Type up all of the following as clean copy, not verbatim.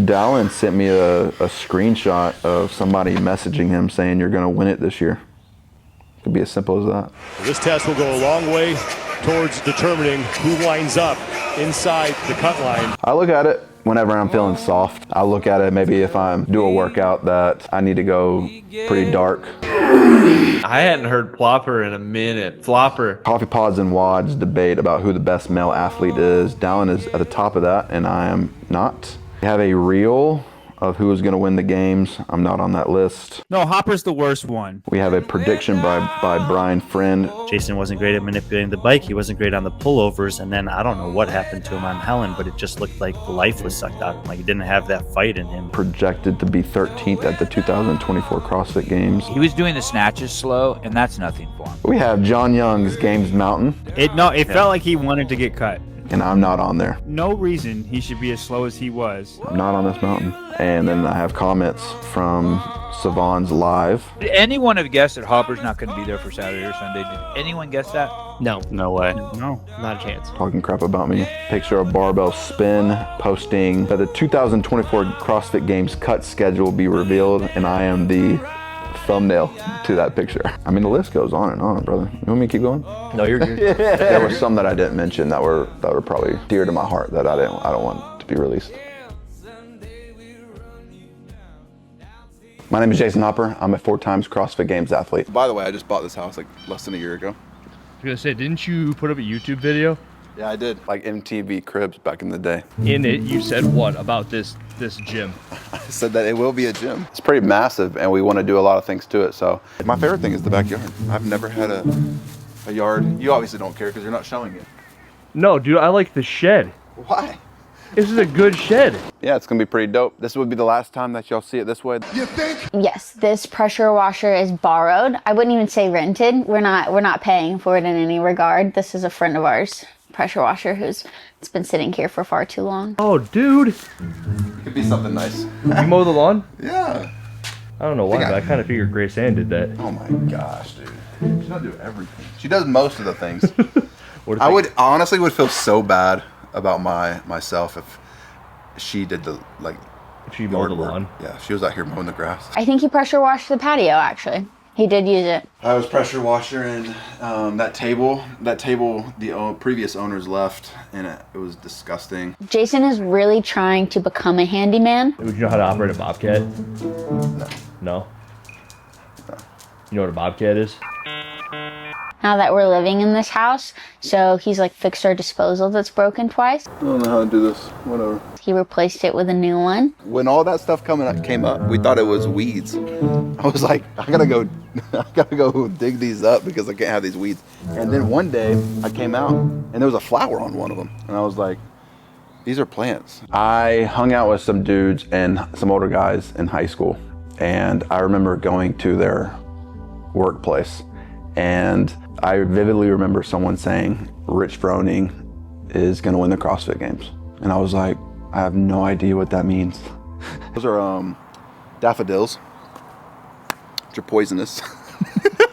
Dallin sent me a screenshot of somebody messaging him saying you're going to win it this year. Could be as simple as that. This test will go a long way towards determining who lines up inside the cut line. I look at it whenever I'm feeling soft. I look at it maybe if I'm do a workout that I need to go pretty dark. I hadn't heard Plopper in a minute. Flopper. Coffee Pods and Wads debate about who the best male athlete is. Dallin is at the top of that, and I am not. We have a reel of who is going to win the games. I'm not on that list. No, Hopper's the worst one. We have a prediction by Brian Friend. Jason wasn't great at manipulating the bike. He wasn't great on the pullovers. And then I don't know what happened to him on Helen, but it just looked like the life was sucked out of him. Like he didn't have that fight in him. Projected to be 13th at the 2024 CrossFit Games. He was doing the snatches slow, and that's nothing for him. We have John Young's Games Mountain. It felt like he wanted to get cut. And I'm not on there. No reason he should be as slow as he was. I'm not on this mountain. And then I have comments from Savon's Live. Did anyone have guessed that Hopper's not going to be there for Saturday or Sunday? Did anyone guess that? No. No way. No. Not a chance. Talking crap about me. Picture of barbell spin, posting that the 2024 CrossFit Games cut schedule will be revealed, and I am the thumbnail to that picture. I mean, the list goes on and on, brother. You want me to keep going? No, you're good. There were some that I didn't mention that were probably dear to my heart that I don't want to be released. My name is Jason Hopper. I'm a 4 times CrossFit Games athlete. By the way, I just bought this house like less than a year ago. I was gonna say, didn't you put up a YouTube video? Yeah, I did. Like MTV Cribs back in the day. In it, you said what about this gym? I said that it will be a gym. It's pretty massive, and we want to do a lot of things to it. So my favorite thing is the backyard. I've never had a yard. You obviously don't care because you're not showing it. No, dude, I like the shed. Why? This is a good shed. Yeah, it's gonna be pretty dope. This would be the last time that y'all see it this way. You think? Yes, this pressure washer is borrowed. I wouldn't even say rented. We're not paying for it in any regard. This is a friend of ours, pressure washer, it's been sitting here for far too long. Oh, dude. It could be something nice. You mow the lawn? Yeah. I don't know why, but I kind of figured Grace Ann did that. Oh my gosh, dude. She doesn't do everything. She does most of the things. I would honestly feel so bad about myself if she did the if she mowed the lawn. Yeah, if she was out here mowing the grass. I think he pressure washed the patio, actually. He did use it. I was pressure washer and that table the previous owners left, and it was disgusting. Jason is really trying to become a handyman. Would you know how to operate a Bobcat? No. No? You know what a Bobcat is? Now that we're living in this house, so he's like fixed our disposal that's broken twice. I don't know how to do this. Whatever. He replaced it with a new one. When all that stuff came up, we thought it was weeds. I was like, I gotta go dig these up because I can't have these weeds. And then one day I came out and there was a flower on one of them, and I was like, these are plants. I hung out with some dudes and some older guys in high school, and I remember going to their workplace, and I vividly remember someone saying, Rich Froning is gonna win the CrossFit Games. And I was like, I have no idea what that means. Those are daffodils, which are poisonous.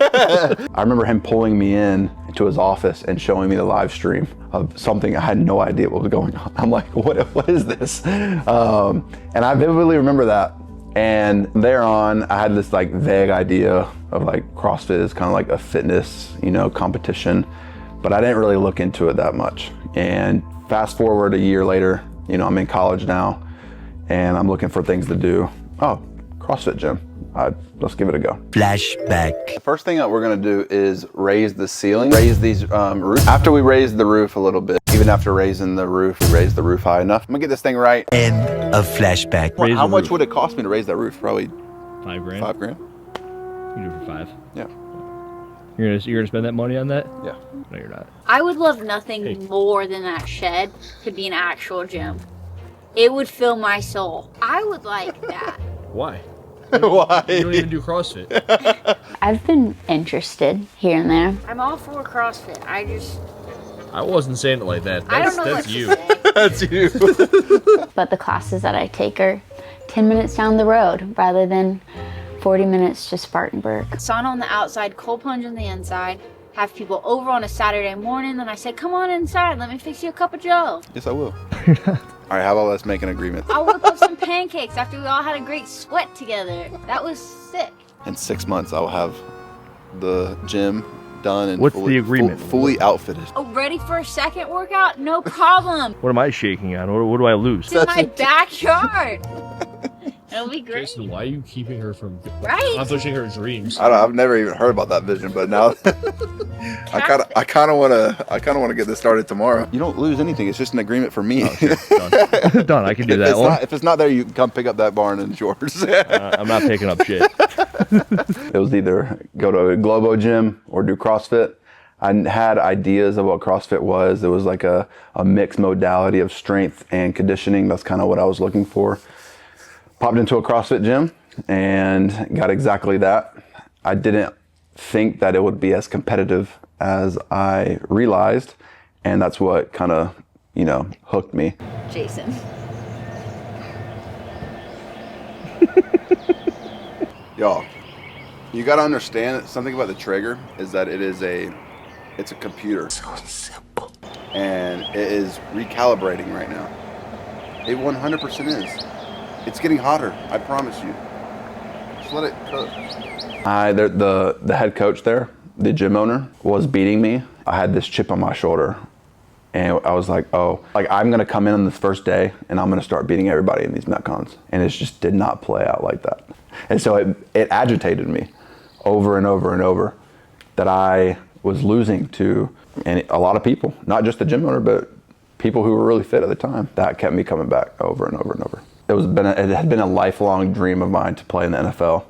I remember him pulling me in to his office and showing me the live stream of something I had no idea what was going on. I'm like, what is this? And I vividly remember that. And thereon, I had this like vague idea of like CrossFit is kind of like a fitness, competition, but I didn't really look into it that much. And fast forward a year later, I'm in college now, and I'm looking for things to do. Oh, CrossFit gym. Let's give it a go. Flashback. The first thing that we're gonna do is raise the ceiling, raise these roofs. After we raise the roof a little bit, even after raising the roof, we raise the roof high enough. I'm gonna get this thing right. End of flashback. Well, how much would it cost me to raise that roof? Probably $5 grand. $5 grand. You can do it for 5. Yeah. You're gonna spend that money on that? Yeah. No, you're not. I would love nothing more than that shed to be an actual gym. It would fill my soul. I would like that. Why? Why? You don't even do CrossFit. I've been interested here and there. I'm all for CrossFit. I wasn't saying it like that. I don't know that's what you. to say. That's you. But the classes that I take are 10 minutes down the road rather than 40 minutes to Spartanburg. Sauna on the outside, cold plunge on the inside. have people over on a Saturday morning. Then I said, come on inside, let me fix you a cup of joe. Yes, I will. All right, how about let's make an agreement? I'll whip up some pancakes after we all had a great sweat together. That was sick. In 6 months, I'll have the gym done and What's the agreement? fully outfitted. Oh, ready for a second workout? No problem. What am I shaking on? What do I lose? It's in my backyard. It'll be great. Jason, why are you keeping her from Right? accomplishing her dreams? I've never even heard about that vision, but now I kind of want to get this started tomorrow. You don't lose anything. It's just an agreement for me. Done. Done. I can do that one. If it's not there, you can come pick up that barn and it's yours. I'm not picking up shit. It was either go to a Globo gym or do CrossFit. I had ideas of what CrossFit was. It was like a mixed modality of strength and conditioning. That's kind of what I was looking for. Popped into a CrossFit gym and got exactly that. I didn't think that it would be as competitive as I realized, and that's what kind of, hooked me. Jason. Y'all, you got to understand something about the trigger is that it's a computer. So simple. And it is recalibrating right now. It 100% is. It's getting hotter, I promise you. Just let it cook. The head coach there, the gym owner, was beating me. I had this chip on my shoulder. And I was like, I'm gonna come in on this first day and I'm gonna start beating everybody in these Metcons. And it just did not play out like that. And so it agitated me over and over and over that I was losing to a lot of people, not just the gym owner, but people who were really fit at the time. That kept me coming back over and over and over. It had been a lifelong dream of mine to play in the NFL,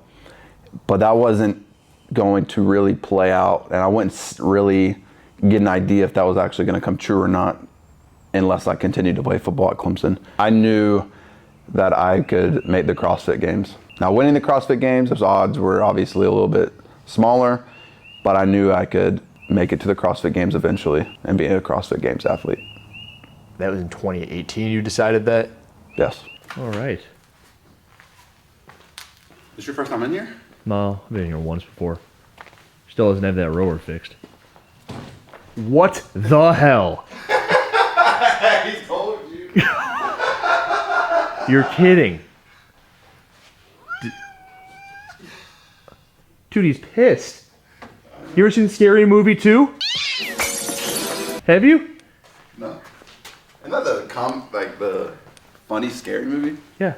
but that wasn't going to really play out, and I wouldn't really get an idea if that was actually going to come true or not unless I continued to play football at Clemson. I knew that I could make the CrossFit Games. Now, winning the CrossFit Games, those odds were obviously a little bit smaller, but I knew I could make it to the CrossFit Games eventually and be a CrossFit Games athlete. That was in 2018 you decided that? Yes. All right. This your first time in here? No, I've been here once before. Still doesn't have that rower fixed. What the hell? He told you. You're kidding. Dude, he's pissed. You ever seen Scary Movie 2? Have you? No. Isn't that the funny scary movie? Yeah,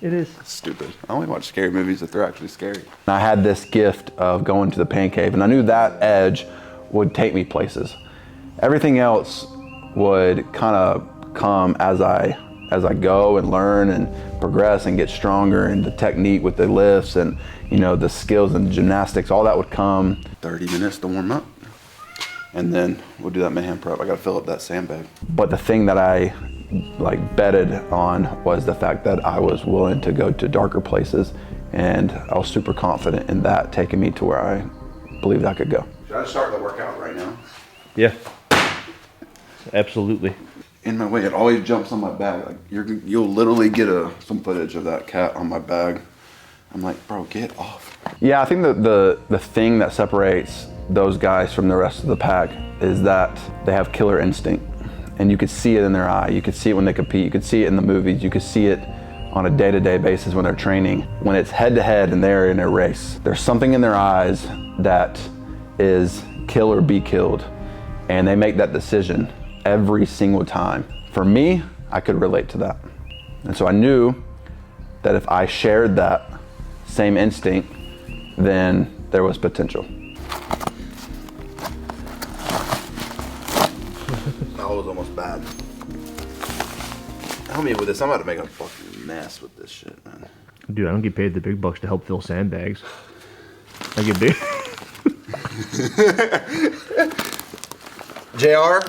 it is. Stupid. I only watch scary movies if they're actually scary. I had this gift of going to the pain cave, and I knew that edge would take me places. Everything else would kind of come as I go and learn and progress and get stronger, and the technique with the lifts and the skills and gymnastics, all that would come. 30 minutes to warm up, and then we'll do that mayhem prep. I gotta fill up that sandbag. But the thing that I betted on was the fact that I was willing to go to darker places, and I was super confident in that taking me to where I believed I could go. Should I start the workout right now? Yeah, absolutely. In my way, it always jumps on my bag. You'll literally get some footage of that cat on my bag. I'm like, bro, get off. Yeah, I think the thing that separates those guys from the rest of the pack is that they have killer instinct. And you could see it in their eye. You could see it when they compete. You could see it in the movies. You could see it on a day-to-day basis when they're training. When it's head-to-head and they're in a race, there's something in their eyes that is kill or be killed. And they make that decision every single time. For me, I could relate to that. And so I knew that if I shared that same instinct, then there was potential. That was almost bad. Help me with this. I'm about to make a fucking mess with this shit, man. Dude, I don't get paid the big bucks to help fill sandbags. I get big. JR,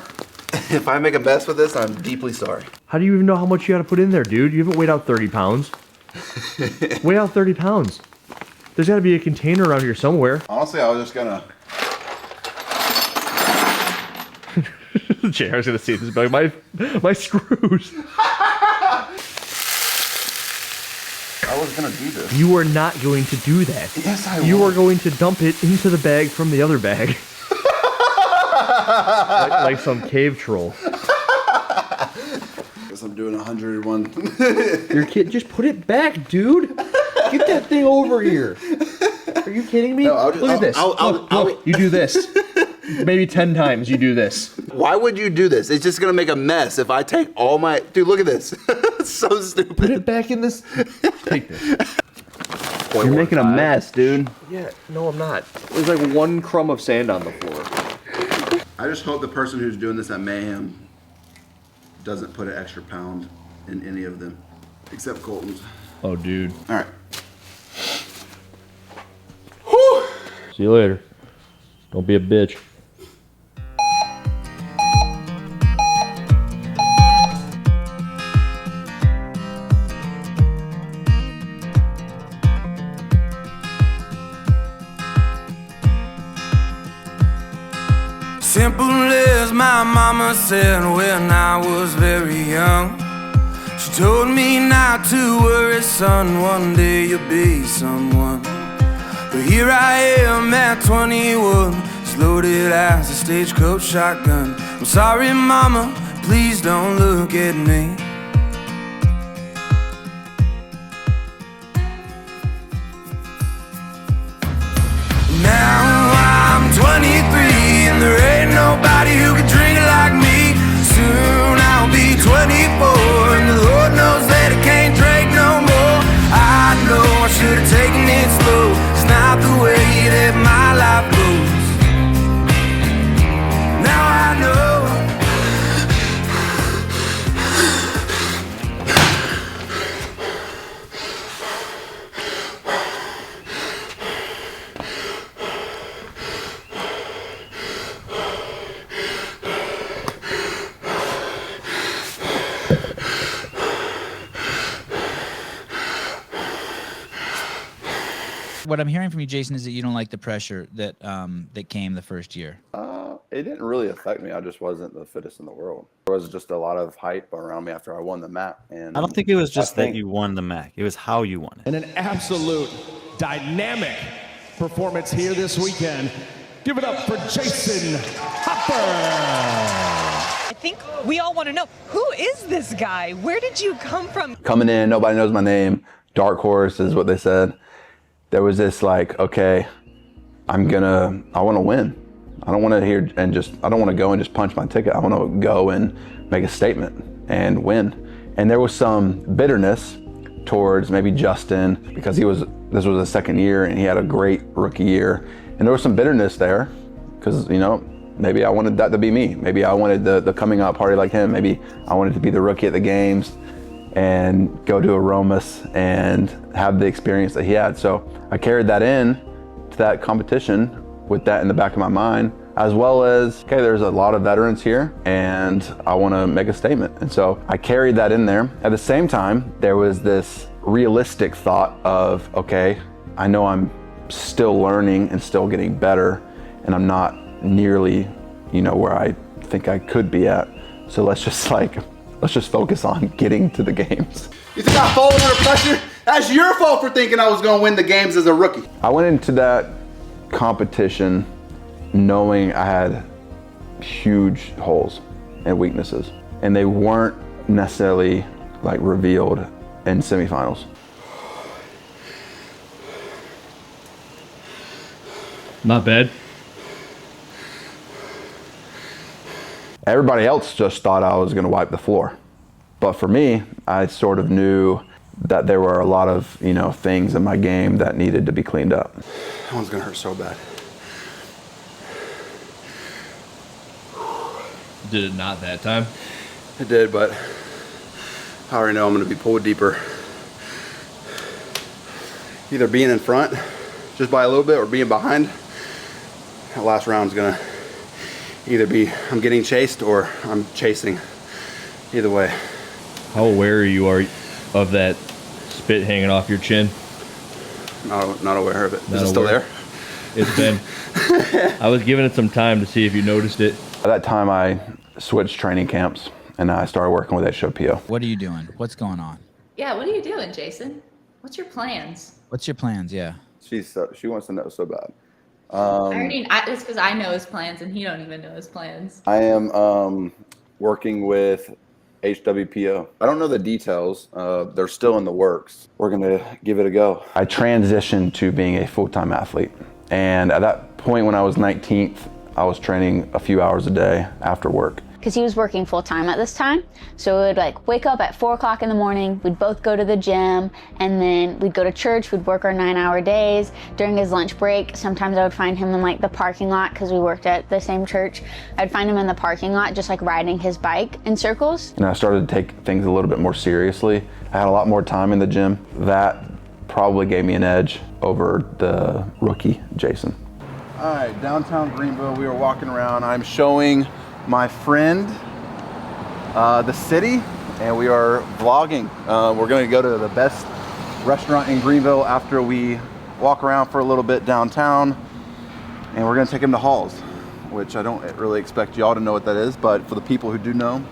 if I make a mess with this, I'm deeply sorry. How do you even know how much you got to put in there, dude? You haven't weighed out 30 pounds. Weigh out 30 pounds. There's got to be a container around here somewhere. Honestly, I was just gonna... JR's gonna see this bag. My screws. I was gonna do this. You are not going to do that. Yes, I You will. are going to dump it into the bag from the other bag. like some cave troll. Guess I'm doing 101. Your kid, just put it back, dude. Get that thing over here. Are you kidding me? No, Look at this. Look, you do this. Maybe 10 times you do this. Why would you do this? It's just gonna make a mess if I take all my. Dude, look at this. It's so stupid. Put it back in this. Take this. You're making a mess, dude. Yeah, no, I'm not. There's like one crumb of sand on the floor. I just hope the person who's doing this at Mayhem doesn't put an extra pound in any of them, except Colton's. Oh, dude. All right. See you later. Don't be a bitch. Simple as my mama said when I was very young. She told me not to worry, son, one day you'll be someone. But here I am at 21, as loaded as a stagecoach shotgun. I'm sorry, mama, please don't look at me. Now I'm 23 and there ain't nobody who can drink like me. Soon I'll be 24 and the Lord knows that I can't drink no more. I know I should have taken it slow. It's not the way that my life goes. Now I know. What I'm hearing from you, Jason, is that you don't like the pressure that that came the first year. It didn't really affect me. I just wasn't the fittest in the world. There was just a lot of hype around me after I won the MAC. And I don't think it was just that you won the MAC. It was how you won it. And an absolute dynamic performance here this weekend. Give it up for Jason Hopper. I think we all want to know, who is this guy? Where did you come from? Coming in, nobody knows my name. Dark horse is what they said. There was this like, okay, I want to win. I don't want to I don't want to go and just punch my ticket. I want to go and make a statement and win. And there was some bitterness towards maybe Justin because this was his second year and he had a great rookie year. And there was some bitterness there because, maybe I wanted that to be me. Maybe I wanted the coming out party like him. Maybe I wanted to be the rookie at the games and go to Aromas and have the experience that he had. So I carried that in to that competition with that in the back of my mind, as well as, okay, there's a lot of veterans here and I wanna make a statement. And so I carried that in there. At the same time, there was this realistic thought of, okay, I know I'm still learning and still getting better and I'm not nearly, where I think I could be at. So let's just focus on getting to the games. You think I folded under pressure? That's your fault for thinking I was gonna win the games as a rookie. I went into that competition knowing I had huge holes and weaknesses, and they weren't necessarily like revealed in semifinals. Not bad. Everybody else just thought I was gonna wipe the floor. But for me, I sort of knew that there were a lot of, things in my game that needed to be cleaned up. That one's gonna hurt so bad. Did it not that time? It did, but I already know I'm gonna be pulled deeper. Either being in front, just by a little bit, or being behind. That last round's gonna either be I'm getting chased or I'm chasing. Either way. How aware you are of that spit hanging off your chin? Not aware of it. Is it still there? It's been. I was giving it some time to see if you noticed it. At that time, I switched training camps and I started working with HOPO. What are you doing? What's going on? Yeah, what are you doing, Jason? What's your plans? What's your plans? Yeah. She wants to know so bad. It's because I know his plans and he don't even know his plans. I am working with HWPO. I don't know the details. They're still in the works. We're going to give it a go. I transitioned to being a full-time athlete. And at that point when I was 19th, I was training a few hours a day after work. Because he was working full time at this time. So we would like wake up at 4 o'clock in the morning, we'd both go to the gym, and then we'd go to church, we'd work our 9-hour days. During his lunch break, sometimes I would find him in like the parking lot because we worked at the same church. I'd find him in the parking lot just like riding his bike in circles. And I started to take things a little bit more seriously. I had a lot more time in the gym. That probably gave me an edge over the rookie, Jason. All right, downtown Greenville, we were walking around. I'm showing my friend the city, and we are vlogging. We're gonna go to the best restaurant in Greenville after we walk around for a little bit downtown, and we're gonna take him to Halls, which I don't really expect y'all to know what that is, but for the people who do know,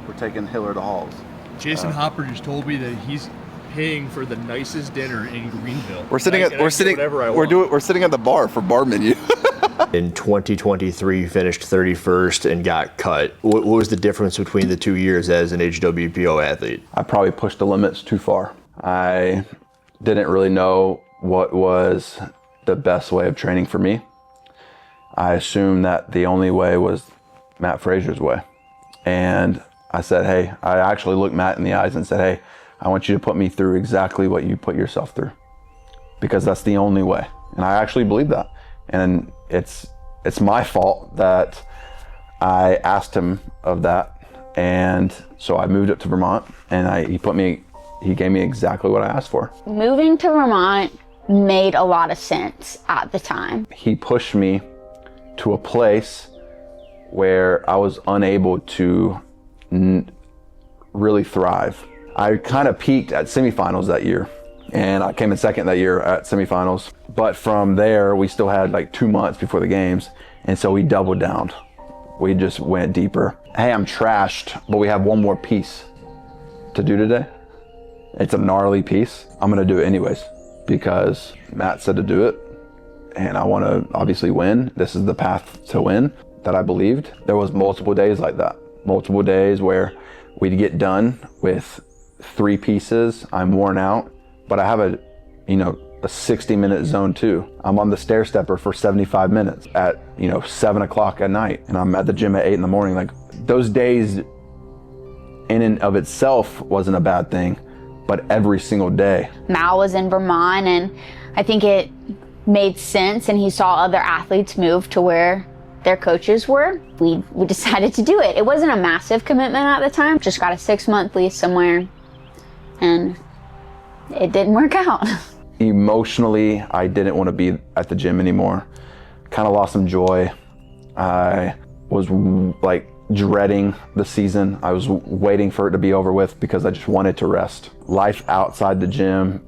we're taking Hiller to Halls. Jason Hopper just told me that he's paying for the nicest dinner in Greenville. We're sitting at the bar for bar menu. In 2023, you finished 31st and got cut. What was the difference between the 2 years as an HWPO athlete? I probably pushed the limits too far. I didn't really know what was the best way of training for me. I assumed that the only way was Matt Frazier's way. And I said, hey, I actually looked Matt in the eyes and said, hey, I want you to put me through exactly what you put yourself through, because that's the only way. And I actually believe that. And it's my fault that I asked him of that. And so I moved up to Vermont, and he gave me exactly what I asked for. Moving to Vermont made a lot of sense at the time. He pushed me to a place where I was unable to really thrive. I kind of peaked at semifinals that year, and I came in second that year at semifinals. But from there, we still had like 2 months before the games, and so we doubled down. We just went deeper. Hey, I'm trashed, but we have one more piece to do today. It's a gnarly piece. I'm gonna do it anyways because Matt said to do it, and I want to obviously win. This is the path to win that I believed. There was multiple days like that, multiple days where we'd get done with 3 pieces. I'm worn out, but I have a 60-minute zone 2. I'm on the stair stepper for 75 minutes at 7 o'clock at night, and I'm at the gym at 8 in the morning. Like, those days in and of itself wasn't a bad thing, but every single day. Mal was in Vermont, and I think it made sense, and he saw other athletes move to where their coaches were. We decided to do it. It wasn't a massive commitment at the time. Just got a 6-month lease somewhere, and it didn't work out. Emotionally, I didn't want to be at the gym anymore. Kind of lost some joy. I was like dreading the season. I was waiting for it to be over with because I just wanted to rest. Life outside the gym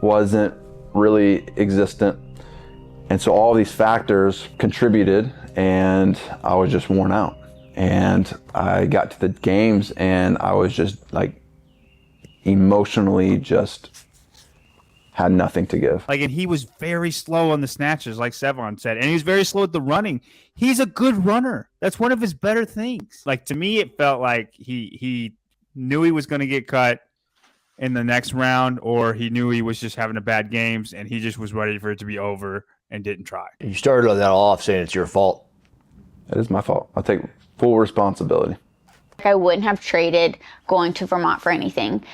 wasn't really existent. And so all these factors contributed, and I was just worn out. And I got to the games, and I was just like emotionally just had nothing to give. Like, and he was very slow on the snatches, like Sevon said, and he was very slow at the running. He's a good runner. That's one of his better things. Like, to me, it felt like he knew he was going to get cut in the next round, or he knew he was just having a bad games, and he just was ready for it to be over and didn't try. You started that off saying it's your fault. It is my fault. I take full responsibility. I wouldn't have traded going to Vermont for anything.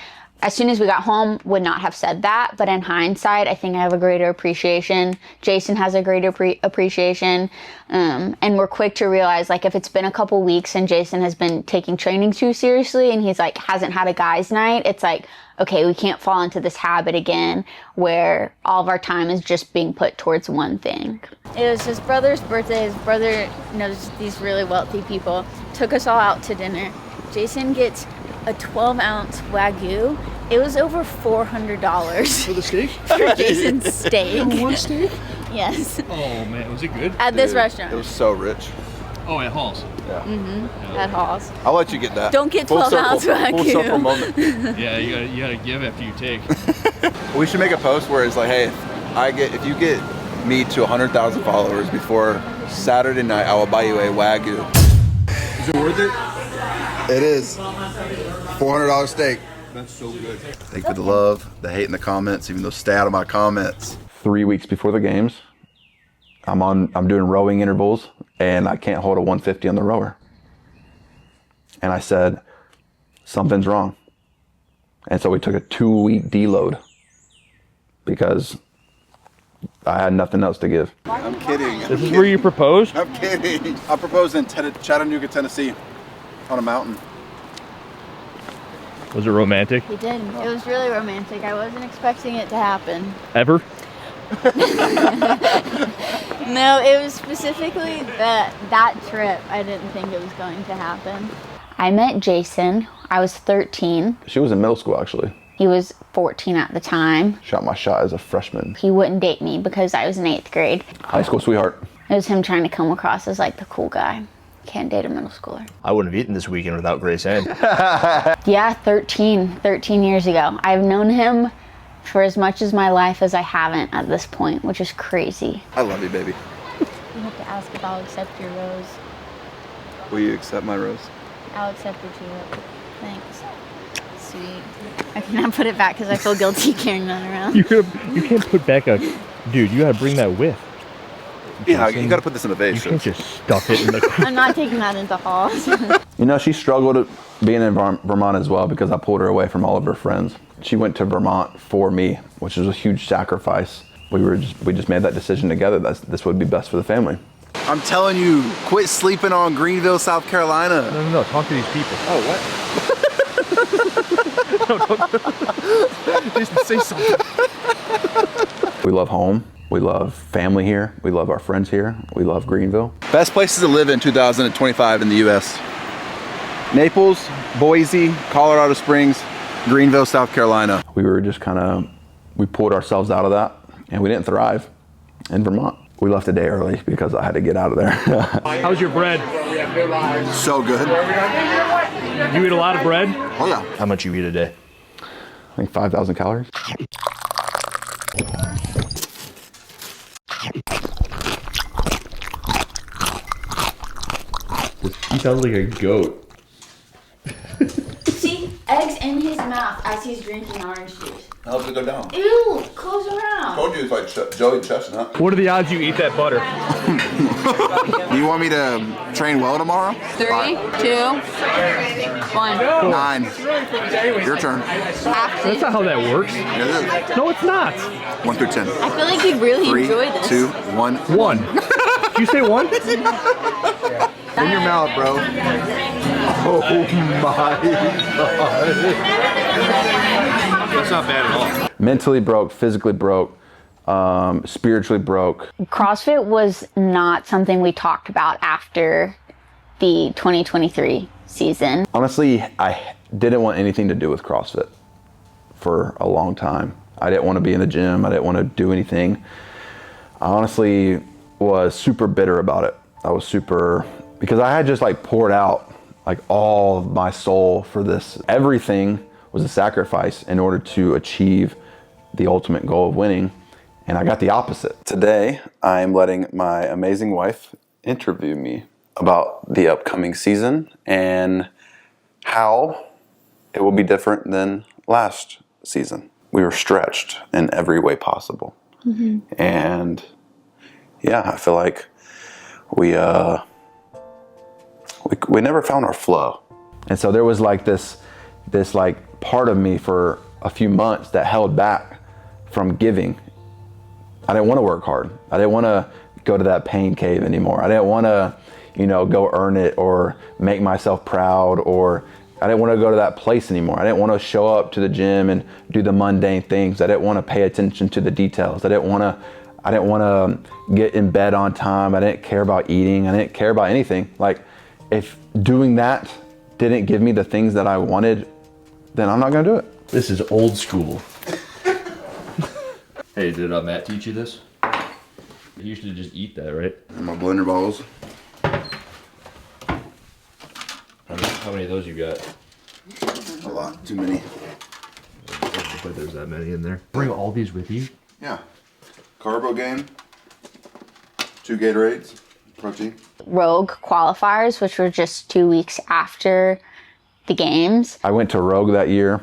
As soon as we got home, would not have said that, but in hindsight, I think I have a greater appreciation. Jason has a greater appreciation, and we're quick to realize, like, if it's been a couple weeks and Jason has been taking training too seriously and he's like hasn't had a guys' night, it's like, okay, we can't fall into this habit again where all of our time is just being put towards one thing. It was his brother's birthday. His brother knows these really wealthy people, took us all out to dinner. Jason gets a 12-ounce Wagyu. It was over $400. For the steak? For Jason's steak. One steak? Yes. Oh, man. Was it good? At this restaurant. It was so rich. Oh, at Halls? Yeah. Mm-hmm. At Halls. I'll let you get that. Don't get 12-ounce Wagyu. Full circle moment. Yeah, you gotta give after you take. We should make a post where it's like, hey, if you get me to 100,000 followers before Saturday night, I will buy you a Wagyu. Is it worth it? It is. $400 steak. That's so good. Thank you for the love, the hate in the comments, even though stay out of my comments. 3 weeks before the games, I'm doing rowing intervals and I can't hold a 150 on the rower. And I said, something's wrong. And so we took a 2-week deload because I had nothing else to give. I'm kidding. This is where you proposed? I'm kidding. I proposed in Chattanooga, Tennessee on a mountain. Was it romantic? He did. It was really romantic. I wasn't expecting it to happen. Ever? No, it was specifically that trip. I didn't think it was going to happen. I met Jason. I was 13. She was in middle school, actually. He was 14 at the time. Shot my shot as a freshman. He wouldn't date me because I was in 8th grade. High school sweetheart. It was him trying to come across as like the cool guy. Can't date a middle schooler. I wouldn't have eaten this weekend without Grace Ann. Yeah, 13 years ago. I've known him for as much as my life as I haven't at this point, which is crazy. I love you, baby. You have to ask if I'll accept your rose. Will you accept my rose? I'll accept your tulip. Thanks. Sweet. I cannot put it back because I feel guilty carrying that around. You can't put back a... Dude, you gotta bring that with. Yeah, you gotta put this in a vase. You can't just stuff it in the... I'm not taking that into halls. You know, she struggled being in Vermont as well because I pulled her away from all of her friends. She went to Vermont for me, which was a huge sacrifice. We just made that decision together that this would be best for the family. I'm telling you, quit sleeping on Greenville, South Carolina. No, talk to these people. Oh, what? Just say something. We love home. We love family here. We love our friends here. We love Greenville. Best places to live in 2025 in the U.S. Naples, Boise, Colorado Springs, Greenville, South Carolina. We were just we pulled ourselves out of that and we didn't thrive in Vermont. We left a day early because I had to get out of there. How's your bread? So good. You eat a lot of bread? Oh yeah. How much you eat a day? I think 5,000 calories. He sounds like a goat. See, eggs in his mouth as he's drinking orange juice. Helps it go down. Ew, close around. Told you it's like Joey Chestnut. What are the odds you eat that butter? You want me to train well tomorrow? 3, 2, 1. 9. Your turn. That's not how that works. It is. No, it's not. 1 through 10. I feel like you'd really 3, enjoy this. 2, 1. 1. Did you say 1? In your mouth, bro. Oh my God. That's not bad at all. Mentally broke, physically broke, spiritually broke. CrossFit was not something we talked about after the 2023 season. Honestly, I didn't want anything to do with CrossFit for a long time. I didn't want to be in the gym. I didn't want to do anything. I honestly was super bitter about it. I was super, because I had just like poured out like all of my soul for this. Everything was a sacrifice in order to achieve the ultimate goal of winning. And I got the opposite. Today, I am letting my amazing wife interview me about the upcoming season and how it will be different than last season. We were stretched in every way possible. Mm-hmm. And yeah, I feel like we never found our flow. And so there was like this like part of me for a few months that held back from giving. I didn't want to work hard. I didn't want to go to that pain cave anymore. I didn't want to, go earn it or make myself proud, or I didn't want to go to that place anymore. I didn't want to show up to the gym and do the mundane things. I didn't want to pay attention to the details. I didn't want to get in bed on time. I didn't care about eating. I didn't care about anything. Like, if doing that didn't give me the things that I wanted, then I'm not gonna do it. This is old school. Hey, did Matt teach you this? You used to just eat that, right? And my blender balls. How many of those you got? A lot, too many. But there's that many in there. Bring all these with you? Yeah. Carbo game, 2 Gatorades, protein. Rogue qualifiers, which were just 2 weeks after the games. I went to Rogue that year,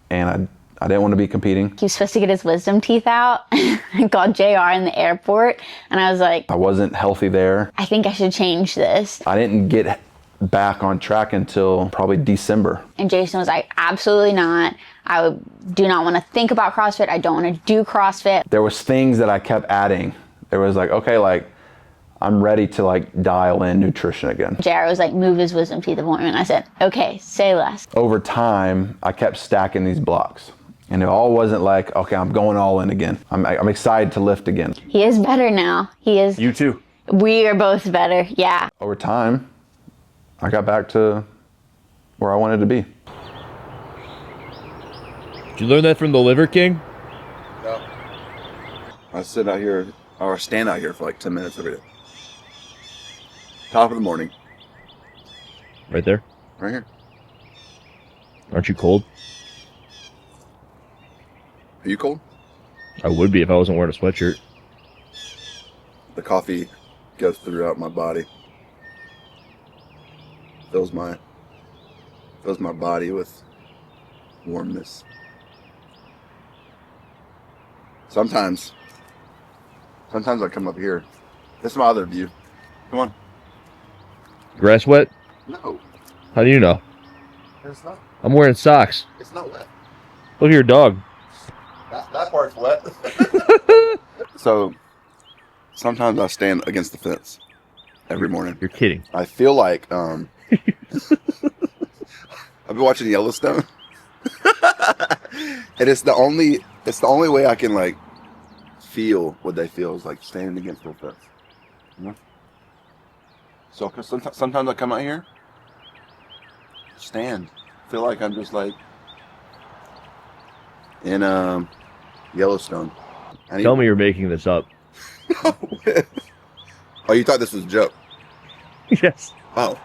and I didn't want to be competing. He was supposed to get his wisdom teeth out. I called JR in the airport, and I was like, I wasn't healthy there. I think I should change this. I didn't get back on track until probably December. And Jason was like, absolutely not. I do not want to think about CrossFit. I don't want to do CrossFit. There was things that I kept adding. There was like, okay, like, I'm ready to like dial in nutrition again. JR was like, move his wisdom teeth appointment. I said, okay, say less. Over time, I kept stacking these blocks. And it all wasn't like, okay, I'm going all in again. I'm excited to lift again. He is better now. He is. You too. We are both better, yeah. Over time, I got back to where I wanted to be. Did you learn that from the Liver King? No. I sit out here, or stand out here for like 10 minutes every day. Top of the morning. Right there? Right here. Aren't you cold? Are you cold? I would be if I wasn't wearing a sweatshirt. The coffee goes throughout my body. Fills my body with warmness. Sometimes I come up here. This is my other view. Come on. Grass wet? No. How do you know? It's not. I'm wearing socks. It's not wet. Look at your dog. That part's wet. So sometimes I stand against the fence every morning. You're kidding. I feel like I've been watching Yellowstone. And it's the only way I can like feel what they feel is like standing against the fence. You know? So cause sometimes I come out here, stand, feel like I'm just like in Yellowstone. Tell me you're making this up. Oh, you thought this was a joke? Yes. Oh.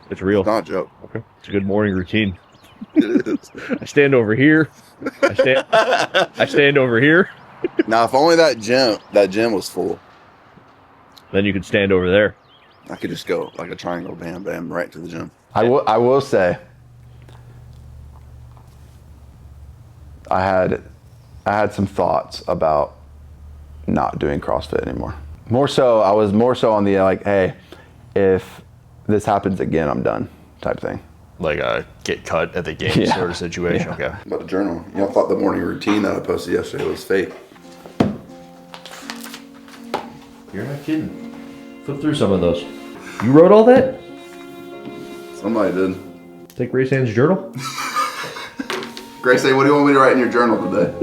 It's real. It's not a joke. Okay. It's a good morning routine. It is. I stand over here. I stand over here. Now, if only that gym was full. Then you could stand over there. I could just go like a triangle, bam, bam, right to the gym. I will say, I had some thoughts about not doing CrossFit anymore. I was more so on the like, hey, if this happens again, I'm done type thing. Like a get cut at the game sort of situation. Yeah. Okay. About the journal. Y'all thought the morning routine that I posted yesterday was fake. You're not kidding. Flip through some of those. You wrote all that? Somebody did. Take Grace Ann's journal? Grace, what do you want me to write in your journal today?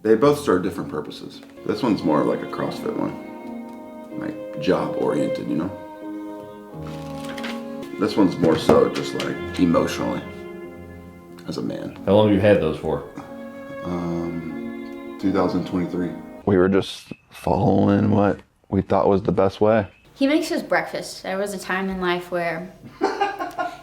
They both serve different purposes. This one's more like a CrossFit one. Like job oriented, you know? This one's more so just like emotionally as a man. How long have you had those for? 2023. We were just following what we thought was the best way. He makes his breakfast. There was a time in life where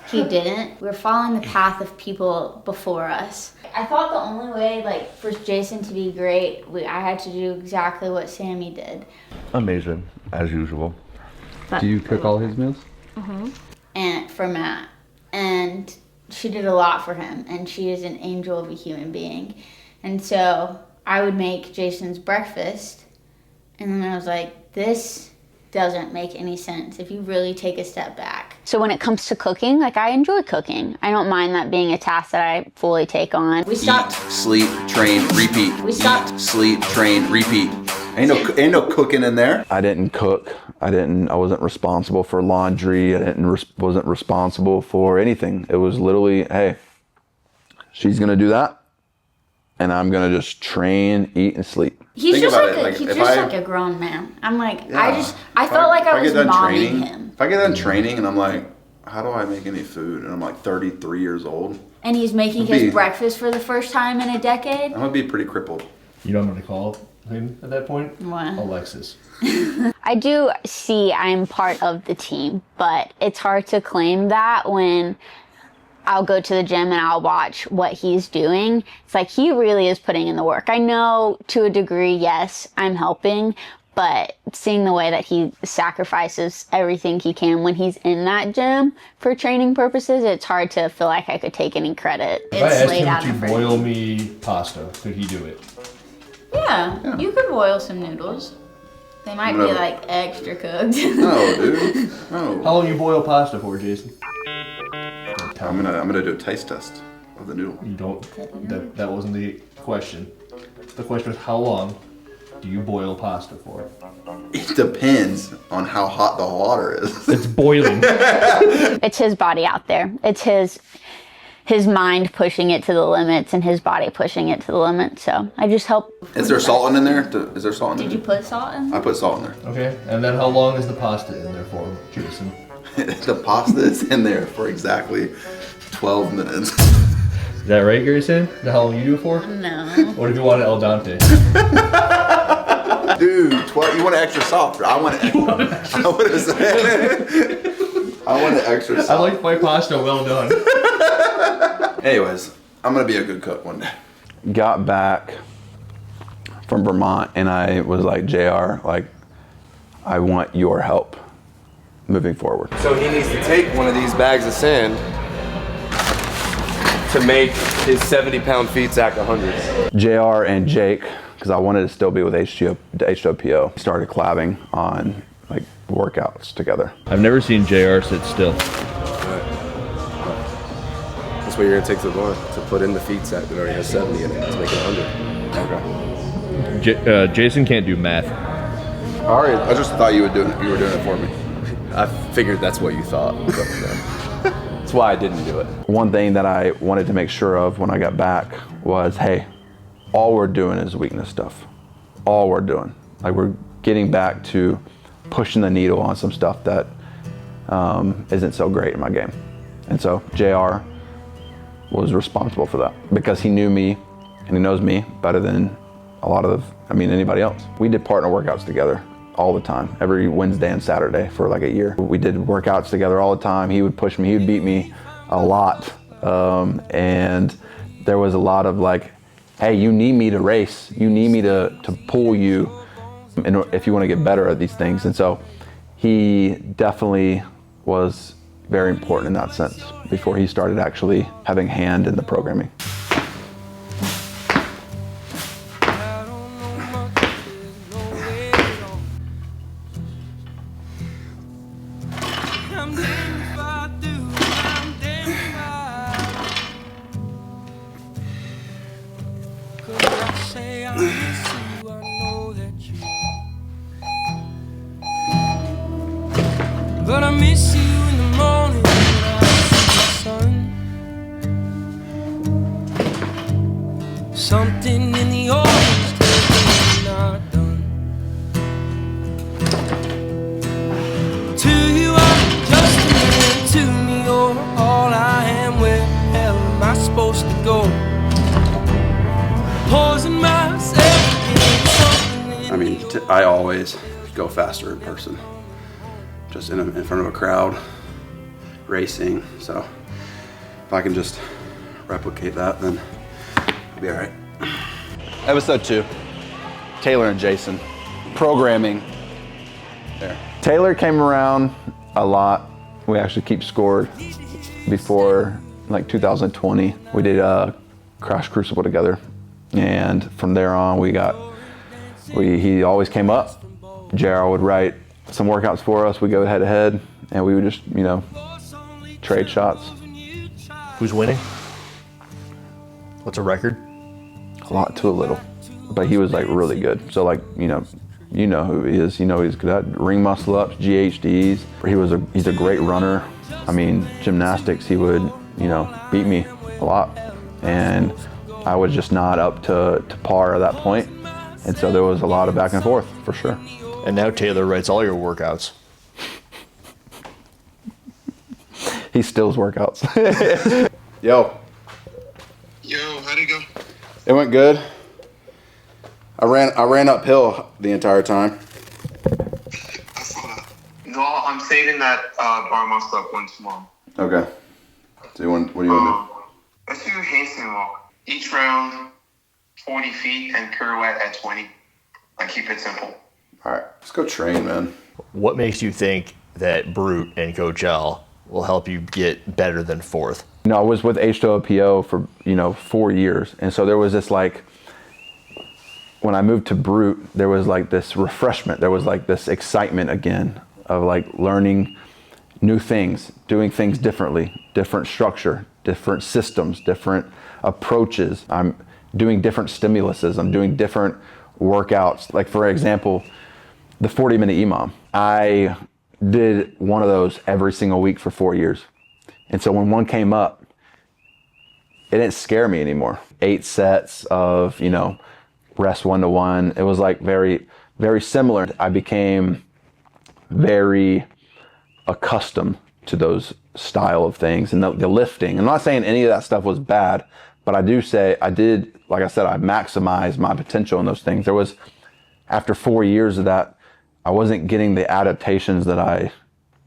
he didn't. We were following the path of people before us. I thought the only way, like, for Jason to be great, I had to do exactly what Sammy did. Amazing, as usual. Do you cook all his meals? Mm-hmm. And for Matt. And she did a lot for him. And she is an angel of a human being. And so I would make Jason's breakfast. And then I was like, this doesn't make any sense if you really take a step back. So when it comes to cooking, like I enjoy cooking. I don't mind that being a task that I fully take on. We stopped. Eat, sleep, train, repeat. We stopped. Eat, sleep, train, repeat. Ain't no cooking in there. I didn't cook. I wasn't responsible for laundry. Wasn't responsible for anything. It was literally, hey, she's gonna do that, and I'm gonna just train, eat, and sleep. He's just like a grown man. I'm like, yeah. I felt like I was momming him. If I get done training and I'm like, how do I make any food? And I'm like 33 years old. And he's making his breakfast for the first time in a decade. I'm gonna be pretty crippled. You know what I'm gonna call him at that point? What? Alexis. I do see I'm part of the team, but it's hard to claim that when I'll go to the gym and I'll watch what he's doing. It's like he really is putting in the work. I know to a degree, yes, I'm helping, But seeing the way that he sacrifices everything he can when he's in that gym for training purposes, it's hard to feel like I could take any credit. If I It's asked laid out him in to front of boil me. me pasta, could he do it? Yeah, you could boil some noodles. They might be like extra cooked. No, dude. No. How long you boil pasta for, Jason? I'm gonna do a taste test of the noodle. You don't. That wasn't the question. The question was how long do you boil pasta for? It depends on how hot the water is. It's boiling. It's his body out there. It's his mind pushing it to the limits and his body pushing it to the limits. So I just help. Is there salt in there? Is there salt in there? Did you put salt in? I put salt in there. Okay, and then how long is the pasta in there for, Jason? The pasta is in there for exactly 12 minutes. Is that right, Grayson? How long you do it for? No. What if you want it al dente? Dude, you want it extra soft. I want it extra. I want it extra soft. I like my pasta well done. Anyways, I'm gonna be a good cook one day. Got back from Vermont and I was like, JR, like, I want your help moving forward. So he needs to take one of these bags of sand to make his 70-pound feet sack 100. JR and Jake, because I wanted to still be with H2PO, started collabing on like workouts together. I've never seen JR sit still. That's what you're gonna take to the barn, to put in the feet sack that already has 70 in it, to make it 100. Okay. Jason can't do math. All right, I just thought you were doing it for me. I figured that's what you thought. That's why I didn't do it. One thing that I wanted to make sure of when I got back was, hey, all we're doing is weakness stuff. All we're doing. Like, we're getting back to pushing the needle on some stuff that isn't so great in my game. And so JR was responsible for that because he knew me and he knows me better than anybody else. We did partner workouts together all the time, every Wednesday and Saturday for like a year. We did workouts together all the time. He would push me, he would beat me a lot. And there was a lot of like, hey, you need me to race. You need me to pull you if you want to get better at these things. And so he definitely was very important in that sense before he started actually having a hand in the programming. But I miss you in the morning when I see the sun. Something in the orange that you're not done. To you I'm just a man, to me you're all I am. Where the hell am I supposed to go? Poison myself in something. I mean, I always go faster in person. Just in front of a crowd, racing. So if I can just replicate that, then I'll be all right. Episode 2, Taylor and Jason. Programming. There. Taylor came around a lot. We actually keep scored before like 2020. We did a Crash Crucible together. And from there on, he always came up. JR would write some workouts for us. We go head to head and we would just, trade shots. Who's winning? What's a record? A lot to a little, but he was like really good. So like, you know who he is. He's good at ring muscle ups, GHDs. He's a great runner. I mean, gymnastics, he would, beat me a lot. And I was just not up to par at that point. And so there was a lot of back and forth for sure. And now Taylor writes all your workouts. He stills workouts. Yo. Yo, how'd it go? It went good. I ran uphill the entire time. I saw that. No, I'm saving that bar muscle up one tomorrow. Okay. So what do you want to do? Let's do a handstand walk. Each round, 40 feet and pirouette at 20. And keep it simple. All right. go train, man. What makes you think that Brute and Coach L will help you get better than fourth? You know, I was with H2OPO for, 4 years. And so there was this when I moved to Brute, there was this refreshment. There was this excitement again of learning new things, doing things differently, different structure, different systems, different approaches. I'm doing different stimuluses. I'm doing different workouts. Like for example, the 40-minute EMOM. I did one of those every single week for 4 years. And so when one came up, it didn't scare me anymore. 8 sets of, rest 1-to-1. It was very, very similar. I became very accustomed to those style of things and the lifting. I'm not saying any of that stuff was bad, but I do say I did, like I said, I maximized my potential in those things. There was, after 4 years of that, I wasn't getting the adaptations that I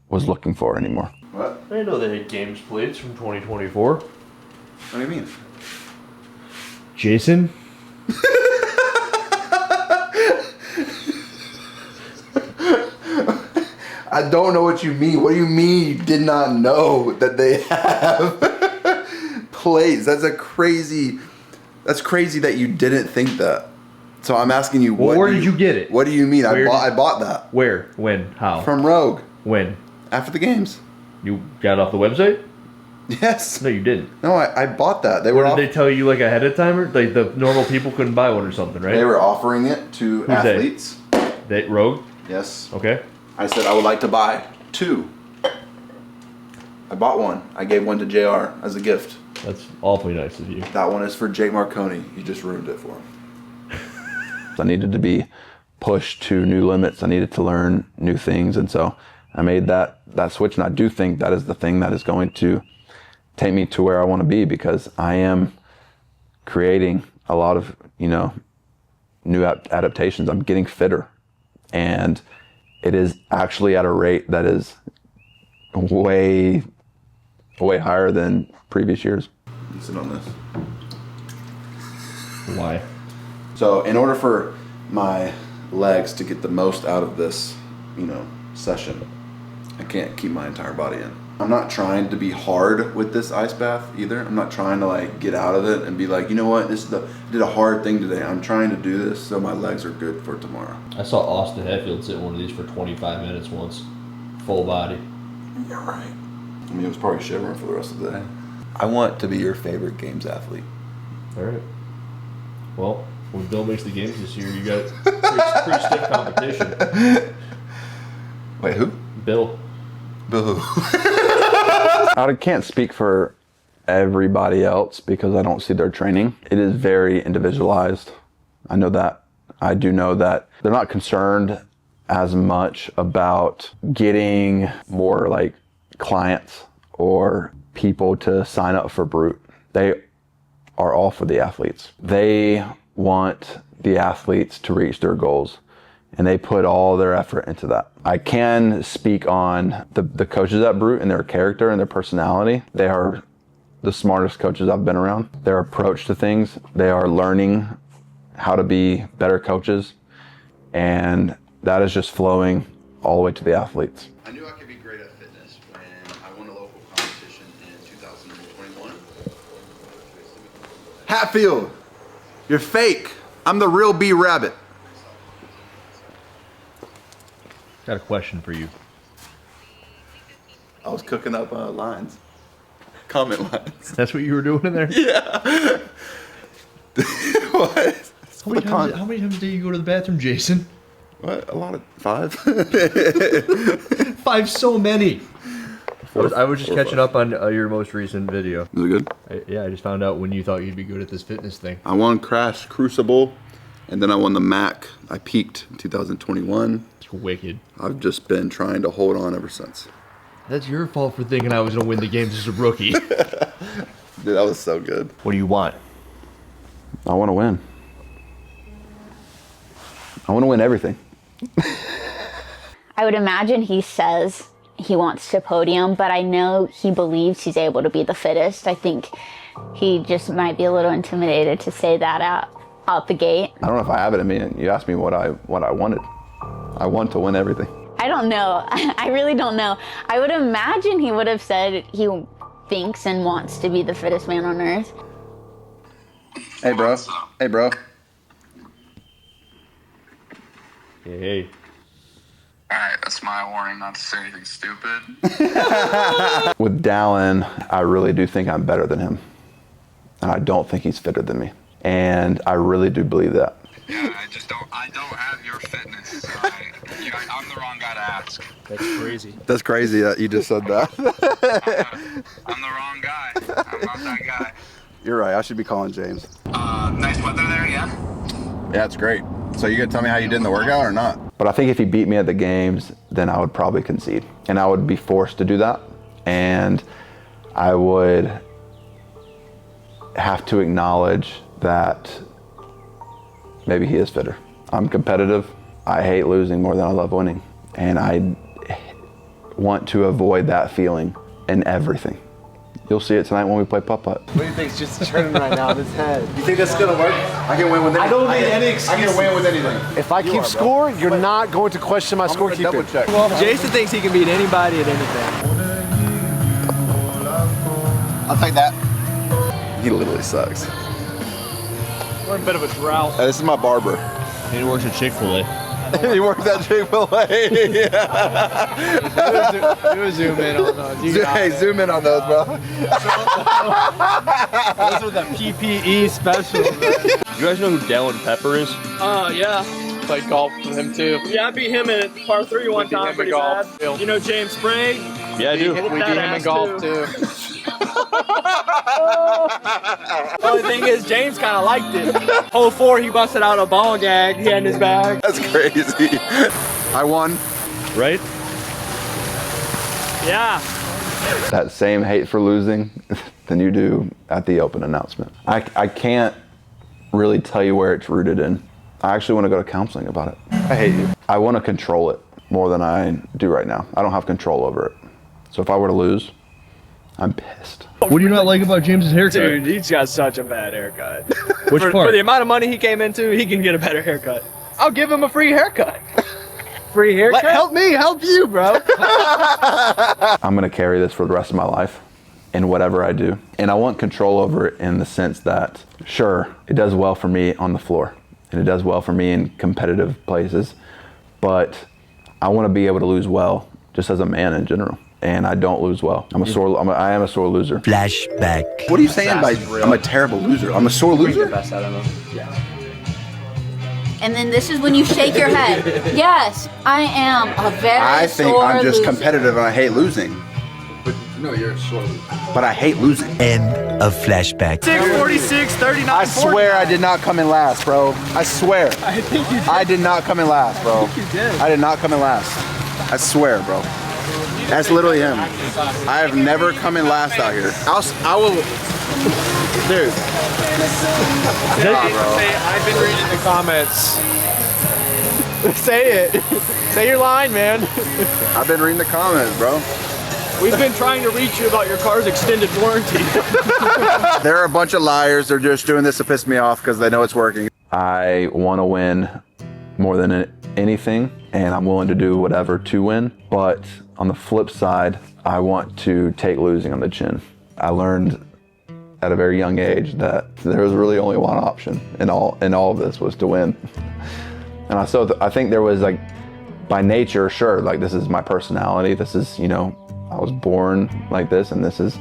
was looking for anymore. What? I didn't know they had games plates from 2024. What do you mean? Jason? I don't know what you mean. What do you mean you did not know that they have plays? That's crazy that you didn't think that. So I'm asking you, where did you get it? What do you mean? I bought that. Where? When? How? From Rogue. When? After the games. You got it off the website? Yes. No, you didn't. No, I bought that. Did they tell you ahead of time, or the normal people couldn't buy one or something, right? They were offering it to athletes. They Rogue? Yes. Okay. I said I would like to buy 2. I bought one. I gave one to JR as a gift. That's awfully nice of you. That one is for Jake Marconi. You just ruined it for him. I needed to be pushed to new limits. I needed to learn new things. And so I made that switch. And I do think that is the thing that is going to take me to where I want to be, because I am creating a lot of, new adaptations. I'm getting fitter. And it is actually at a rate that is way higher than previous years. You sit on this. Why? So in order for my legs to get the most out of this, session, I can't keep my entire body in. I'm not trying to be hard with this ice bath either. I'm not trying to get out of it and be like, you know what, I did a hard thing today. I'm trying to do this so my legs are good for tomorrow. I saw Austin Hetfield sit one of these for 25 minutes once, full body. Yeah, right. I mean, it was probably shivering for the rest of the day. I want to be your favorite games athlete. All right. Well, when Bill makes the games this year, you got pretty stiff competition. Wait, who? Bill. Bill who? I can't speak for everybody else because I don't see their training. It is very individualized. I know that. I do know that they're not concerned as much about getting more clients or people to sign up for Brute. They are all for the athletes. They want the athletes to reach their goals, and they put all their effort into that. I can speak on the coaches at Brute and their character and their personality. They are the smartest coaches I've been around. Their approach to things, they are learning how to be better coaches, and that is just flowing all the way to the athletes. I knew I could be great at fitness when I won a local competition in 2021. Hatfield, you're fake. I'm the real B Rabbit. Got a question for you. I was cooking up lines. Comment lines. That's what you were doing in there? Yeah. What? How many times do you go to the bathroom, Jason? What? A lot of 5. 5, so many. I was just catching up on your most recent video. Was it good? I just found out when you thought you'd be good at this fitness thing. I won Crash Crucible, and then I won the MAC. I peaked in 2021. It's wicked. I've just been trying to hold on ever since. That's your fault for thinking I was going to win the games as a rookie. Dude, that was so good. What do you want? I want to win. I want to win everything. I would imagine he says he wants to podium, but I know he believes he's able to be the fittest. I think he just might be a little intimidated to say that out the gate. I don't know if I have it in me. You asked me what I wanted. I want to win everything. I don't know. I really don't know. I would imagine he would have said he thinks and wants to be the fittest man on earth. Hey, bro. Hey, bro. Hey. Alright, that's my warning not to say anything stupid. With Dallin, I really do think I'm better than him. And I don't think he's fitter than me. And I really do believe that. Yeah, I don't have your fitness. So I'm the wrong guy to ask. That's crazy. That's crazy that you just said that. I'm the wrong guy. I'm not that guy. You're right, I should be calling James. Nice weather there, yeah? Yeah, it's great. So you gonna tell me how you did in the workout or not? But I think if he beat me at the games, then I would probably concede. And I would be forced to do that. And I would have to acknowledge that maybe he is fitter. I'm competitive. I hate losing more than I love winning. And I want to avoid that feeling in everything. You'll see it tonight when we play putt-putt. What do you think's just turning right now in his head? You think that's gonna work? I can win with anything. I don't need any excuse. I can win with anything. If I keep score, you're not going to question my scorekeeping. Double check. Jason thinks he can beat anybody at anything. I'll take that. He literally sucks. We're in a bit of a drought. This is my barber. He works at Chick-fil-A. He works at Chick-fil-A. Do a zoom in on those. Hey, zoom in on those, bro. Those are the PPE specials. You guys know who Dallin Pepper is? Yeah. Played golf with him too. Yeah, I beat him in par 3 one time pretty bad. You know James Sprague? Yeah, I do. We beat him in golf too. Only thing is, James kind of liked it. Hole 4, he busted out a ball gag he had in his bag. That's crazy. I won. Right? Yeah. That same hate for losing than you do at the open announcement. I can't really tell you where it's rooted in. I actually want to go to counseling about it. I hate you. I want to control it more than I do right now. I don't have control over it. So if I were to lose, I'm pissed. What do you not like about James's haircut? Dude, he's got such a bad haircut. Which part? For the amount of money he came into, he can get a better haircut. I'll give him a free haircut. Free haircut? Help me, help you, bro. I'm going to carry this for the rest of my life in whatever I do. And I want control over it in the sense that, sure, it does well for me on the floor. And it does well for me in competitive places. But I want to be able to lose well, just as a man in general. And I don't lose well. I am a sore loser. Flashback. What are you saying by I'm a terrible loser? I'm a sore loser? And then this is when you shake your head. Yes, I am a very I think sore I'm just loser. competitive and I hate losing. No, you're a sore loser. But I hate losing. End of flashback. 646, 39, I swear I did not come in last, bro. I swear. I think you did. I did not come in last, bro. I think you did. I did not come in last. I swear, bro. That's literally him. I have never come in last out here. I will. Dude. I've been reading the comments. Say it. Say your line, man. I've been reading the comments, bro. We've been trying to reach you about your car's extended warranty. They're a bunch of liars. They're just doing this to piss me off because they know it's working. I want to win more than anything, and I'm willing to do whatever to win. But on the flip side, I want to take losing on the chin. I learned at a very young age that there was really only one option in all of this was to win. And I think there was, like, by nature, sure, like, this is my personality. This is, you know, I was born like this and this is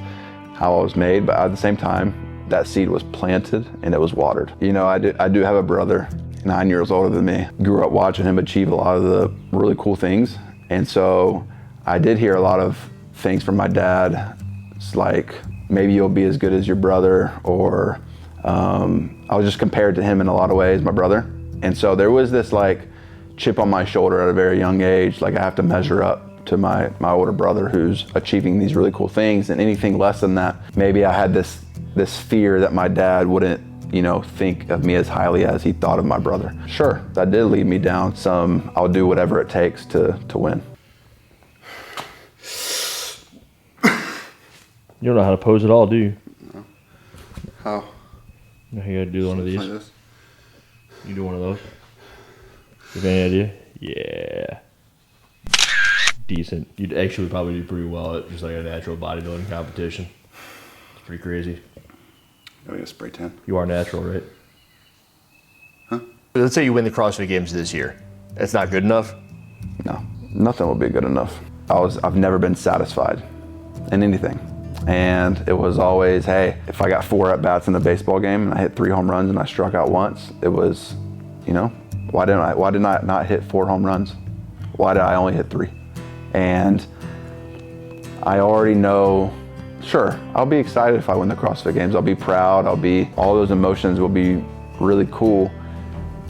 how I was made. But at the same time, that seed was planted and it was watered. You know, I do have a brother 9 years older than me. Grew up watching him achieve a lot of the really cool things. And so I did hear a lot of things from my dad. It's like, maybe you'll be as good as your brother, or I was just compared to him in a lot of ways, my brother. And so there was this, like, chip on my shoulder at a very young age, like I have to measure up to my older brother who's achieving these really cool things, and anything less than that, maybe I had this fear that my dad wouldn't, you know, think of me as highly as he thought of my brother. Sure, that did lead me down some, I'll do whatever it takes to win. You don't know how to pose at all, do you? No. How? You gotta do one of these. Like this? You do one of those. You have any idea? Yeah. Decent. You'd actually probably do pretty well at just like a natural bodybuilding competition. It's pretty crazy. Got me a spray tan. You are natural, right? Let's say you win the CrossFit Games this year. That's not good enough? No, nothing will be good enough. I've never been satisfied in anything. And it was always, hey, if I got 4 at-bats in a baseball game and I hit 3 home runs and I struck out once, it was, you know, why didn't I not hit 4 home runs? Why did I only hit 3? And I already know, sure, I'll be excited if I win the CrossFit Games. I'll be proud, all those emotions will be really cool,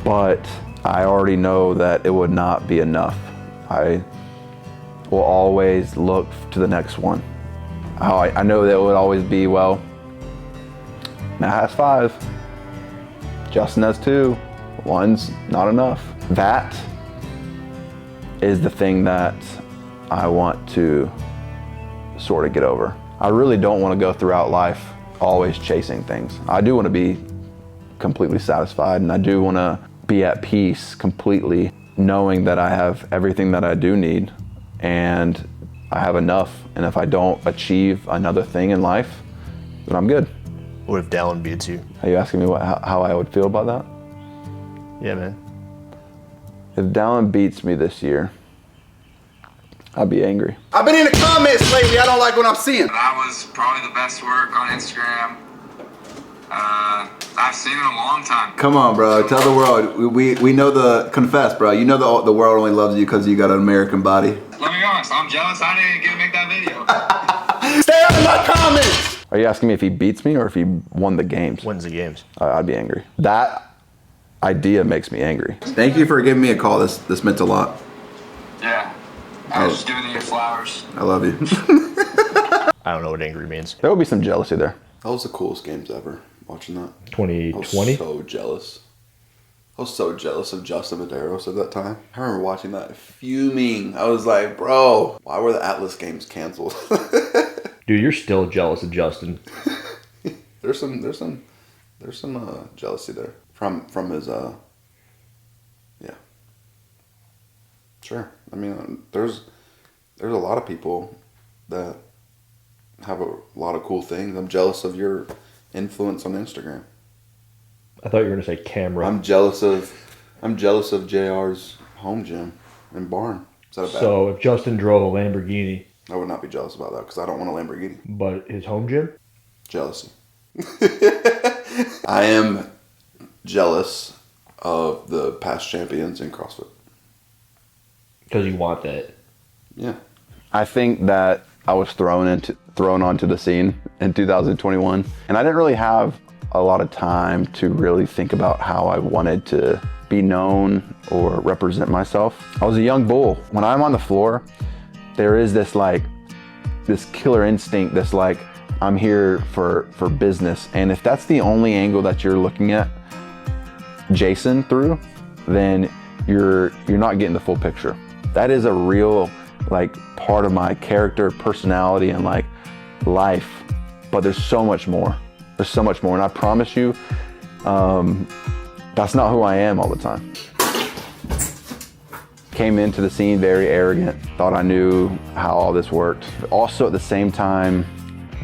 but I already know that it would not be enough. I will always look to the next one. I know that it would always be, well, Matt has 5, Justin has 2, 1's not enough. That is the thing that I want to sort of get over. I really don't want to go throughout life always chasing things. I do want to be completely satisfied, and I do want to be at peace completely, knowing that I have everything that I do need and I have enough. And if I don't achieve another thing in life, then I'm good. What if Dallin beats you? Are you asking me how I would feel about that? Yeah, man. If Dallin beats me this year, I'd be angry. I've been in the comments lately. I don't like what I'm seeing. That was probably the best work on Instagram I've seen in a long time. Come on, bro. Tell the world. We know confess, bro. You know the world only loves you because you got an American body. Let me be honest. I'm jealous. I didn't get to make that video. Stay out of my comments. Are you asking me if he beats me or if he won the games? Wins the games. I'd be angry. That idea makes me angry. Thank you for giving me a call. This meant a lot. Yeah. I was just giving you flowers. I love you. I don't know what angry means. There will be some jealousy there. That was the coolest games ever, watching that. 2020? I was so jealous. I was so jealous of Justin Medeiros at that time. I remember watching that fuming. I was like, bro, why were the Atlas games canceled? Dude, you're still jealous of Justin. There's some jealousy there from his yeah. Sure. I mean, there's a lot of people that have a lot of cool things. I'm jealous of your influence on Instagram. I thought you were gonna say camera. I'm jealous of JR's home gym and barn. Is that a bad So if Justin drove a Lamborghini, I would not be jealous about that because I don't want a Lamborghini. but his home gym? Jealousy. I am jealous of the past champions in CrossFit. Because you want that. Yeah. I think that I was thrown onto the scene in 2021, and I didn't really have a lot of time to really think about how I wanted to be known or represent myself. I was a young bull. When I'm on the floor, there is this killer instinct that's like, I'm here for business. And if that's the only angle that you're looking at Jason through, then you're not getting the full picture. That is a real part of my character, personality, and life. But there's so much more. There's so much more. And I promise you, that's not who I am all the time. Came into the scene very arrogant, thought I knew how all this worked. Also at the same time,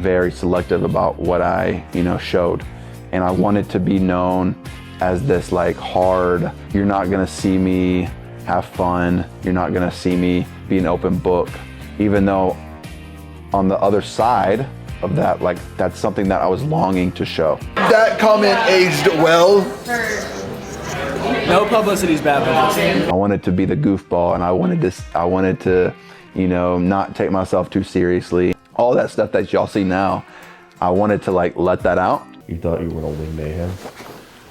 very selective about what I, showed. And I wanted to be known as this hard, you're not gonna see me have fun, you're not gonna see me be an open book. Even though on the other side of that, that's something that I was longing to show. That comment aged well. No publicity is bad publicity. I wanted to be the goofball, and I wanted to, not take myself too seriously. All that stuff that y'all see now, I wanted to let that out. You thought you were gonna win Mayhem.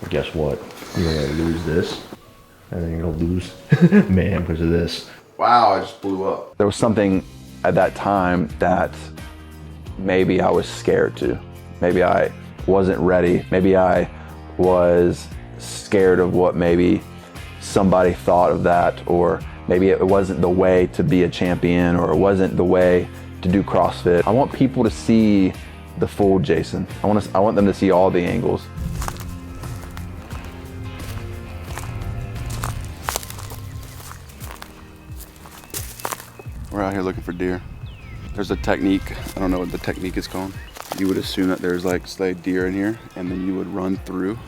Well, guess what? You're gonna lose this, and then you're gonna lose Mayhem because of this. Wow, I just blew up. There was something at that time that maybe I was scared to. Maybe I wasn't ready. Maybe I was scared of what maybe somebody thought of that, or maybe it wasn't the way to be a champion, or it wasn't the way to do CrossFit. I want people to see the full Jason. I want them to see all the angles. We're out here looking for deer. There's a technique, I don't know what the technique is called. You would assume that there's like, say, deer in here, and then you would run through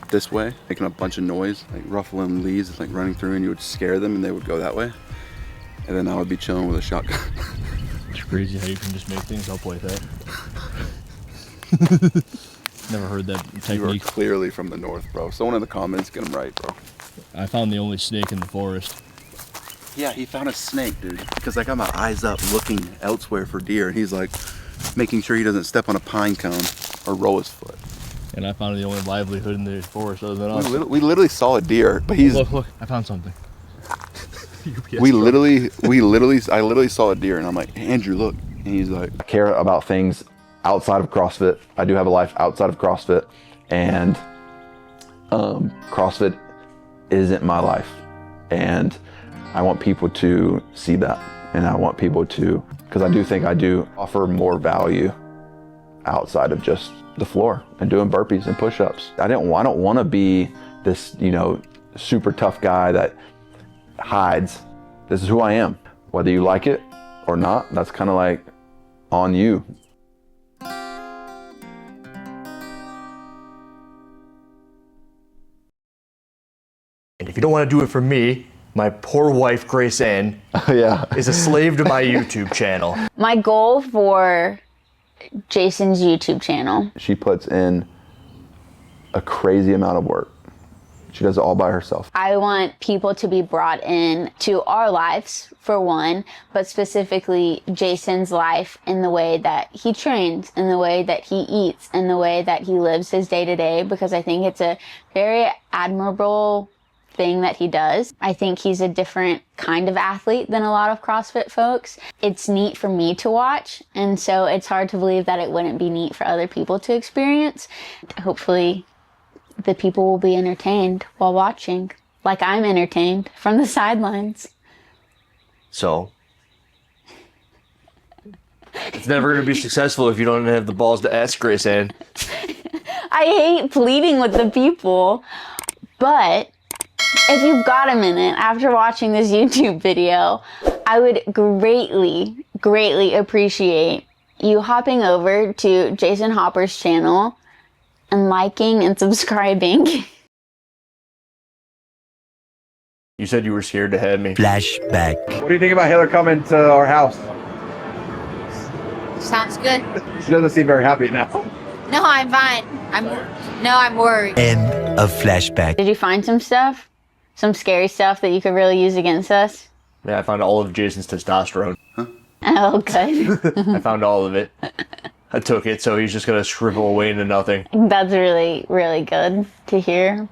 this way, making a bunch of noise, like ruffling leaves, like running through, and you would scare them and they would go that way. And then I would be chilling with a shotgun. It's crazy how you can just make things up like that. Never heard that technique. You are clearly from the north, bro. Someone in the comments, get them right, bro. I found the only snake in the forest. Yeah, he found a snake, dude. Because I got my eyes up looking elsewhere for deer, and he's like making sure he doesn't step on a pine cone or roll his foot. And I found the only livelihood in the forest other than us. We literally saw a deer, but he's... Look, I found something. I literally saw a deer, and I'm like, hey, Andrew, look. And he's like, I care about things outside of CrossFit. I do have a life outside of CrossFit, and CrossFit isn't my life. And I want people to see that, and I want people to, because I do think I do offer more value outside of just the floor and doing burpees and push-ups. I don't want to be this, super tough guy that hides. This is who I am. Whether you like it or not, that's kind of like on you. And if you don't want to do it for me, my poor wife, Grace Ann, is a slave to my YouTube channel. My goal for Jason's YouTube channel. She puts in a crazy amount of work. She does it all by herself. I want people to be brought in to our lives, for one, but specifically Jason's life in the way that he trains, in the way that he eats, in the way that he lives his day-to-day, because I think it's a very admirable thing that he does. I think he's a different kind of athlete than a lot of CrossFit folks. It's neat for me to watch, and so it's hard to believe that it wouldn't be neat for other people to experience. Hopefully the people will be entertained while watching, like I'm entertained from the sidelines. So, it's never going to be successful if you don't have the balls to ask Grace Ann. I hate pleading with the people, but if you've got a minute after watching this YouTube video, I would greatly, greatly appreciate you hopping over to Jason Hopper's channel and liking and subscribing. You said you were scared to have me. Flashback. What do you think about Hitler coming to our house? Sounds good. She doesn't seem very happy now. No, I'm fine. I'm worried. End of flashback. Did you find some stuff? Some scary stuff that you could really use against us? Yeah, I found all of Jason's testosterone. Huh? Oh, good. I found all of it. I took it, so he's just going to shrivel away into nothing. That's really, really good to hear.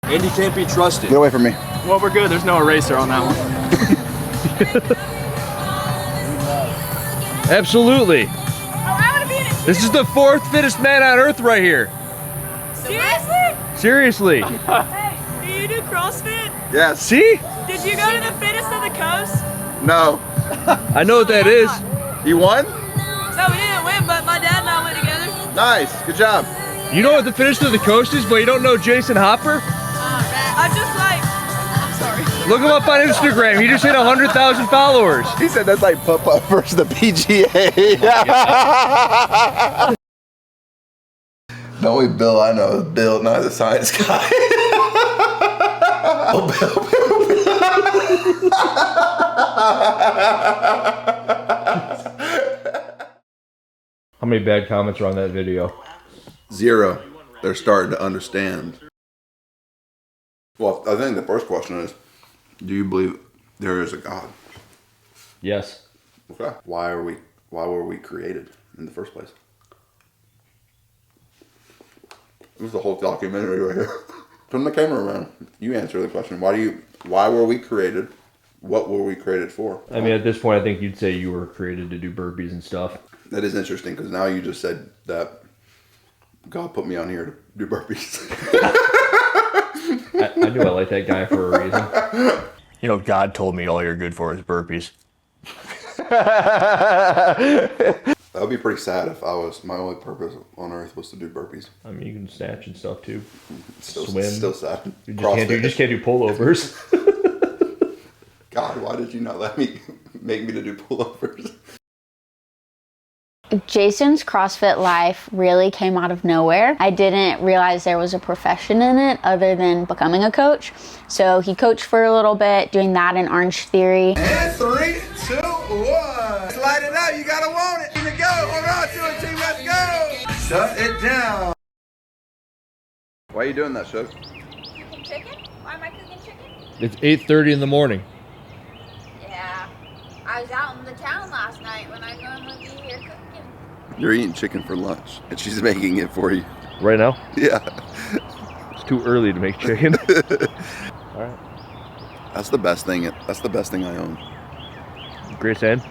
Andy can't be trusted. Get away from me. Well, we're good. There's no eraser on that one. Absolutely. This is the fourth fittest man on earth right here. Seriously? Seriously. Hey, do you do CrossFit? Yes. See? Did you go to the fittest of the coast? No. I know what that is. You won? No, we didn't win, but my dad and I went together. Nice. Good job. You know what the fittest of the coast is, but you don't know Jason Hopper? I'm just like, I'm sorry. Look him up on Instagram. He just hit 100,000 followers. He said that's like Putt-Putt versus the PGA. The only Bill I know is Bill, not the science guy. Oh, Bill. How many bad comments are on that video? 0. They're starting to understand. Well, I think the first question is, do you believe there is a God? Yes. Okay. Why were we created in the first place? This is the whole documentary right here. Turn the camera around. You answer the question. Why were we created? What were we created for? I mean, at this point, I think you'd say you were created to do burpees and stuff. That is interesting because now you just said that God put me on here to do burpees. I knew I liked that guy for a reason. You know, God told me all you're good for is burpees. That would be pretty sad if my only purpose on earth was to do burpees. I mean, you can snatch and stuff too. Still Swim. Still sad. You just can't do pullovers. God, why did you not let me make me to do pullovers? Jason's CrossFit life really came out of nowhere. I didn't realize there was a profession in it other than becoming a coach. So he coached for a little bit, doing that in Orange Theory. And 3, 2, 1. Slide it out, you gotta want it. Here we go, hold on to it, team, let's go. Shut it down. Why are you doing that, Shug? Cooking chicken? Why am I cooking chicken? It's 8:30 in the morning. Yeah. I was out in the town last night when I normally be here cooking. You're eating chicken for lunch, and she's making it for you. Right now? Yeah. It's too early to make chicken. All right. That's the best thing. That's the best thing I own. Grace Ann?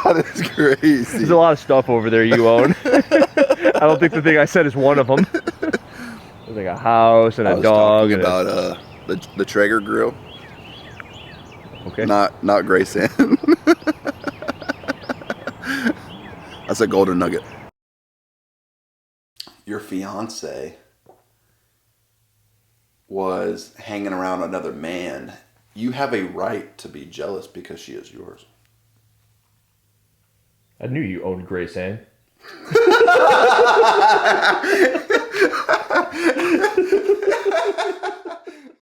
That is crazy. There's a lot of stuff over there you own. I don't think the thing I said is one of them. There's like a house and a dog. And about the Traeger grill. Okay. Not Grace Ann. That's a golden nugget. Your fiance was hanging around another man. You have a right to be jealous because she is yours. I knew you owned Grace Ann.